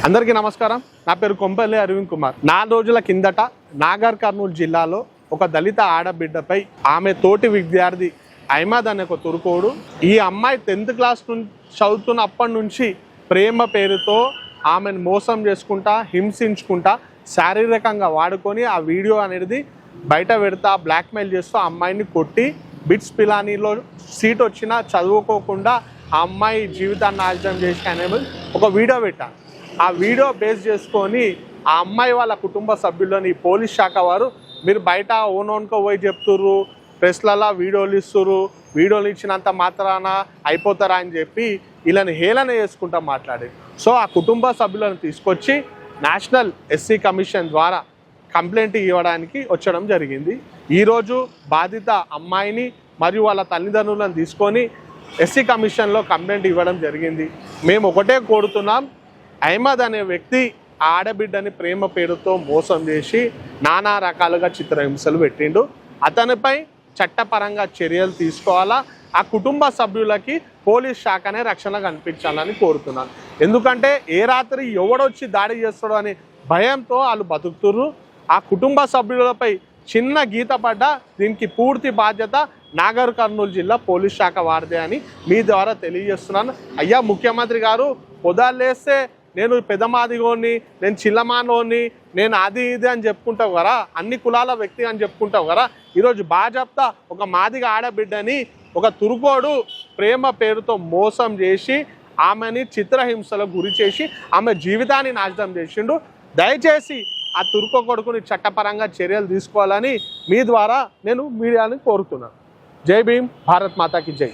అందరికీ నమస్కారం. నా పేరు కొంపల్లి అరవింద్ కుమార్. 4 రోజుల కిందట నాగర్ కర్నూలు జిల్లాలో ఒక దళిత ఆడబిడ్డపై ఆమె తోటి విద్యార్థి అహ్మద్ అనే ఒక తురుకోడు ఈ అమ్మాయి 10th క్లాస్ చదువుతున్నప్పటి నుంచి ప్రేమ పేరుతో ఆమెను మోసం చేసుకుంటా హింసించుకుంటా శారీరకంగా వాడుకొని ఆ వీడియో అనేది బయట పెడతా బ్లాక్మెయిల్ చేస్తూ ఆ అమ్మాయిని కొట్టి బిట్స్ పిలానీలో సీట్ వచ్చినా చదువుకోకుండా ఆ అమ్మాయి జీవితాన్ని నాశనం చేసి అనేది ఒక వీడియో పెట్టాను. ఆ వీడియో బేస్ చేసుకొని ఆ అమ్మాయి వాళ్ళ కుటుంబ సభ్యులని పోలీస్ శాఖ వారు మీరు బయట ఓన్కో పోయి చెప్తుర్రు, ప్రెస్లలో వీడియోలు ఇస్తుర్రు, వీడియోలు ఇచ్చినంత మాత్రాన అయిపోతారా అని చెప్పి వీళ్ళని హేళన చేసుకుంటా మాట్లాడారు. సో ఆ కుటుంబ సభ్యులను తీసుకొచ్చి నేషనల్ ఎస్సీ కమిషన్ ద్వారా కంప్లైంట్ ఇవ్వడానికి వచ్చడం జరిగింది. ఈరోజు బాధిత అమ్మాయిని మరియు వాళ్ళ తల్లిదండ్రులను తీసుకొని ఎస్సీ కమిషన్లో కంప్లైంట్ ఇవ్వడం జరిగింది. మేము ఒకటే కోరుతున్నాం, అహ్మద్ అనే వ్యక్తి ఆడబిడ్డని ప్రేమ పేరుతో మోసం చేసి నానా రకాలుగా చిత్రహింసలు పెట్టిండు. అతనిపై చట్టపరంగా చర్యలు తీసుకోవాలా, ఆ కుటుంబ సభ్యులకి పోలీస్ శాఖనే రక్షణ కల్పించాలని కోరుతున్నాను. ఎందుకంటే ఏ రాత్రి ఎవడొచ్చి దాడి చేస్తాడో అనే భయంతో వాళ్ళు బతుకుతుర్రు. ఆ కుటుంబ సభ్యులపై చిన్న గీత పడ్డా దీనికి పూర్తి బాధ్యత నాగర్ కర్నూలు జిల్లా పోలీస్ శాఖ వారిదే అని మీ ద్వారా తెలియజేస్తున్నాను. అయ్యా ముఖ్యమంత్రి గారు, పొదాలేస్తే నేను పెదమాదిగోని, నేను చిల్లమానోని, నేను అది ఇది అని చెప్పుకుంటావు కదా, అన్ని కులాల వ్యక్తి అని చెప్పుకుంటావు కదా, ఈరోజు బాజాప్తా ఒక మాదిగ ఆడబిడ్డని ఒక తురుకోడు ప్రేమ పేరుతో మోసం చేసి ఆమెని చిత్రహింసలకు గురి చేసి ఆమె జీవితాన్ని నాశనం చేసిండు. దయచేసి ఆ తురుకో కొడుకుని చట్టపరంగా చర్యలు తీసుకోవాలని మీ ద్వారా నేను మీడియాని కోరుతున్నాను. జై భీమ్, భారత్ మాతాకి జై.